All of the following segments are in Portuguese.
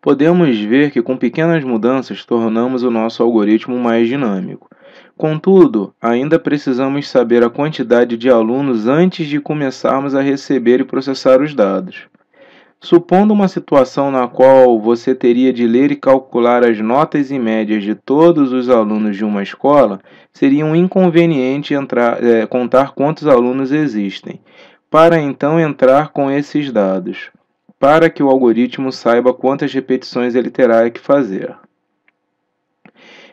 Podemos ver que com pequenas mudanças tornamos o nosso algoritmo mais dinâmico. Contudo, ainda precisamos saber a quantidade de alunos antes de começarmos a receber e processar os dados. Supondo uma situação na qual você teria de ler e calcular as notas e médias de todos os alunos de uma escola, seria um inconveniente contar quantos alunos existem, para então entrar com esses dados, para que o algoritmo saiba quantas repetições ele terá que fazer.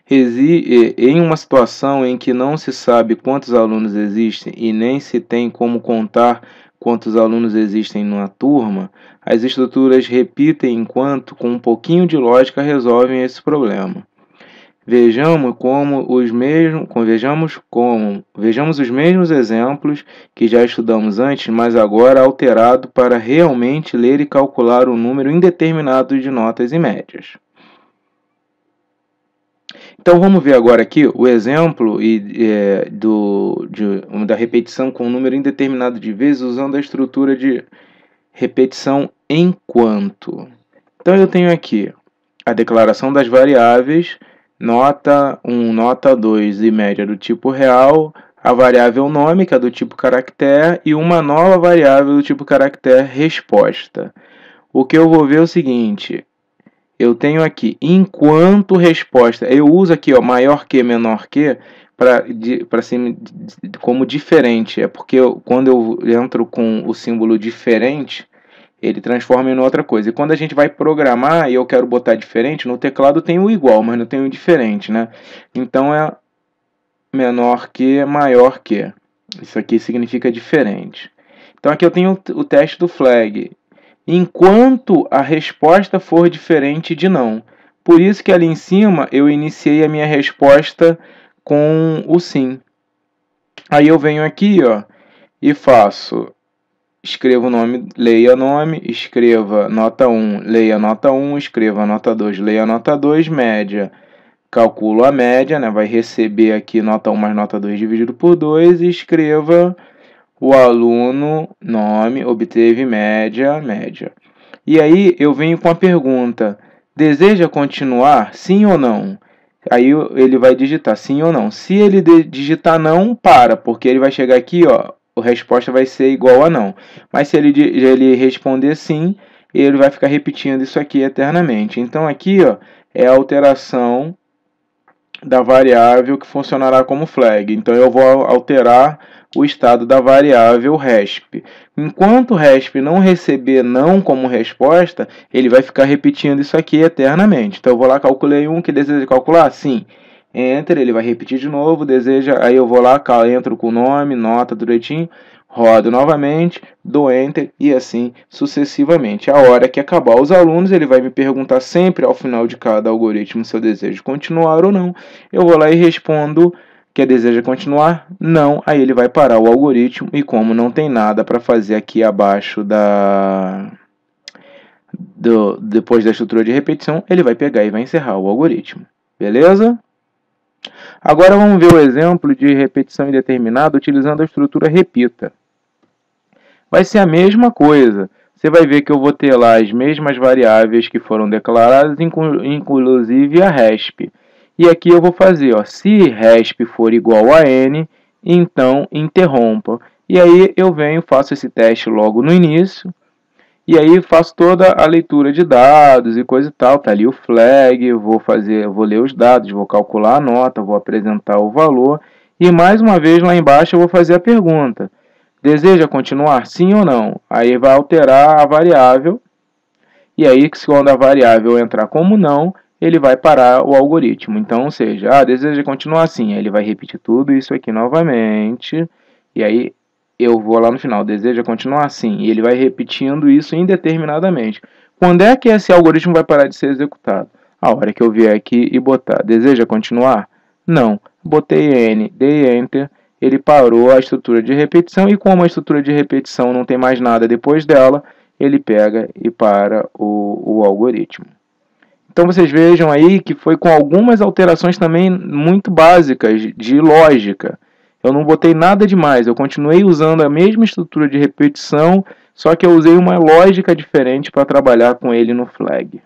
Em uma situação em que não se sabe quantos alunos existem e nem se tem como contar quantos alunos existem numa turma, as estruturas repetem enquanto, com um pouquinho de lógica, resolvem esse problema. Vejamos os mesmos exemplos que já estudamos antes, mas agora alterado para realmente ler e calcular um número indeterminado de notas e médias. Então vamos ver agora aqui o exemplo da repetição com um número indeterminado de vezes usando a estrutura de repetição enquanto. Então eu tenho aqui a declaração das variáveis, nota 1, nota 2 e média do tipo real, a variável nome, que é do tipo caractere, e uma nova variável do tipo caractere resposta. O que eu vou ver é o seguinte: eu tenho aqui, enquanto resposta, eu uso aqui maior que, menor que, para ser como diferente. É porque quando eu entro com o símbolo diferente, ele transforma em outra coisa. E quando a gente vai programar e eu quero botar diferente, no teclado tem o igual, mas não tem o diferente, né? Então é menor que, maior que. Isso aqui significa diferente. Então aqui eu tenho o teste do flag. Enquanto a resposta for diferente de não. Por isso que ali em cima eu iniciei a minha resposta com o sim. Aí eu venho aqui, e escrevo o nome, leia nome, escreva nota 1, leia nota 1, escreva nota 2, leia nota 2, média. Calculo a média, né? Vai receber aqui nota 1 mais nota 2 dividido por 2 e escreva o aluno, nome, obteve média. E aí eu venho com a pergunta: deseja continuar? Sim ou não? Aí ele vai digitar sim ou não. Se ele digitar não, porque ele vai chegar aqui, a resposta vai ser igual a não. Mas se ele responder sim, ele vai ficar repetindo isso aqui eternamente. Então aqui, é a alteração da variável que funcionará como flag. Então eu vou alterar o estado da variável resp. Enquanto o resp não receber não como resposta, ele vai ficar repetindo isso aqui eternamente. Então eu vou lá, calculei que deseja calcular? Sim. Enter, ele vai repetir de novo, aí eu vou lá, entro com o nome, nota direitinho, rodo novamente, dou Enter e assim sucessivamente. A hora que acabar os alunos, ele vai me perguntar sempre ao final de cada algoritmo se eu desejo continuar ou não. Eu vou lá e respondo que deseja continuar? Não. Aí ele vai parar o algoritmo e como não tem nada para fazer aqui abaixo depois da estrutura de repetição, ele vai pegar e vai encerrar o algoritmo. Beleza? Agora vamos ver o exemplo de repetição indeterminada utilizando a estrutura repita. Vai ser a mesma coisa. Você vai ver que eu vou ter lá as mesmas variáveis que foram declaradas, inclusive a resp. E aqui eu vou fazer, se resp for igual a n, então interrompa. E aí eu venho, faço esse teste logo no início. E aí faço toda a leitura de dados e coisa e tal. Tá ali o flag, vou ler os dados, vou calcular a nota, vou apresentar o valor. E mais uma vez lá embaixo eu vou fazer a pergunta: deseja continuar sim ou não? Aí vai alterar a variável. E aí quando a variável entrar como não, ele vai parar o algoritmo. Então, ou seja, deseja continuar sim. Aí ele vai repetir tudo isso aqui novamente. E aí eu vou lá no final, deseja continuar sim. E ele vai repetindo isso indeterminadamente. Quando é que esse algoritmo vai parar de ser executado? A hora que eu vier aqui e botar, deseja continuar? Não. Botei N, dei Enter, ele parou a estrutura de repetição. E como a estrutura de repetição não tem mais nada depois dela, ele pega e para o algoritmo. Então vocês vejam aí que foi com algumas alterações também muito básicas de lógica. Eu não botei nada demais, eu continuei usando a mesma estrutura de repetição, só que eu usei uma lógica diferente para trabalhar com ele no flag.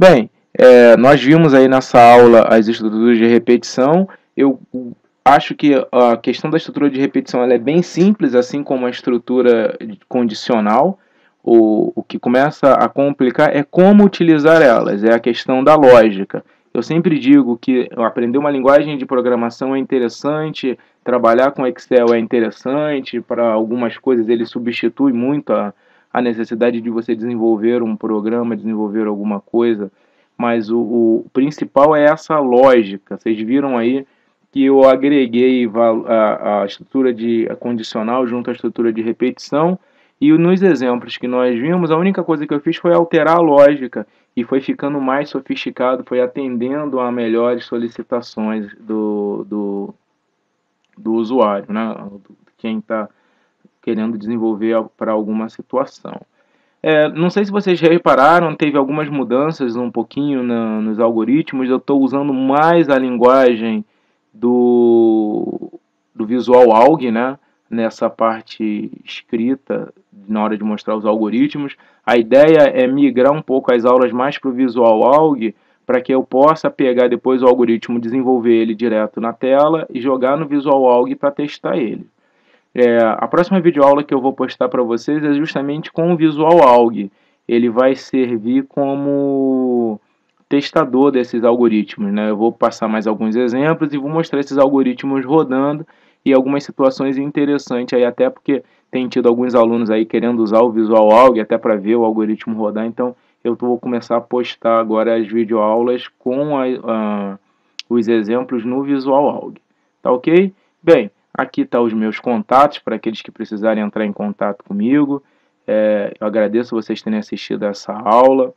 Bem, nós vimos aí nessa aula as estruturas de repetição. Eu acho que a questão da estrutura de repetição ela é bem simples, assim como a estrutura condicional. O que começa a complicar é como utilizar elas, é a questão da lógica. Eu sempre digo que aprender uma linguagem de programação é interessante, trabalhar com Excel é interessante, para algumas coisas ele substitui muito a necessidade de você desenvolver um programa, desenvolver alguma coisa, mas o principal é essa lógica. Vocês viram aí que eu agreguei a estrutura de condicional junto à estrutura de repetição, e nos exemplos que nós vimos, a única coisa que eu fiz foi alterar a lógica, e foi ficando mais sofisticado, foi atendendo a melhores solicitações do usuário, né? Quem está querendo desenvolver para alguma situação. Não sei se vocês repararam, teve algumas mudanças um pouquinho nos algoritmos. Eu estou usando mais a linguagem do Visual Alg, né? Nessa parte escrita, na hora de mostrar os algoritmos. A ideia é migrar um pouco as aulas mais para o Visual Alg, para que eu possa pegar depois o algoritmo, desenvolver ele direto na tela e jogar no Visual Alg para testar ele. A próxima videoaula que eu vou postar para vocês é justamente com o Visual Alg. Ele vai servir como testador desses algoritmos, né? Eu vou passar mais alguns exemplos e vou mostrar esses algoritmos rodando e algumas situações interessantes aí, até porque tem tido alguns alunos aí querendo usar o Visual Alg até para ver o algoritmo rodar. Então eu vou começar a postar agora as videoaulas com os exemplos no Visual Alg. Tá ok? Bem, aqui estão os meus contatos para aqueles que precisarem entrar em contato comigo. Eu agradeço vocês terem assistido a essa aula.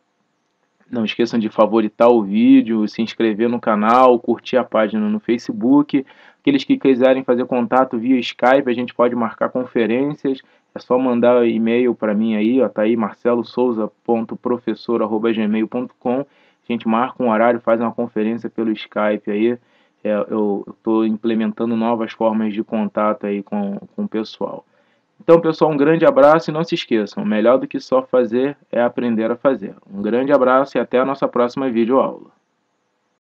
Não esqueçam de favoritar o vídeo, se inscrever no canal, curtir a página no Facebook. Aqueles que quiserem fazer contato via Skype, a gente pode marcar conferências. É só mandar e-mail para mim aí, ó, tá aí marcelosouza.professor@gmail.com. A gente marca um horário, faz uma conferência pelo Skype aí. Eu estou implementando novas formas de contato aí com o pessoal. Então, pessoal, um grande abraço e não se esqueçam, melhor do que só fazer é aprender a fazer. Um grande abraço e até a nossa próxima videoaula.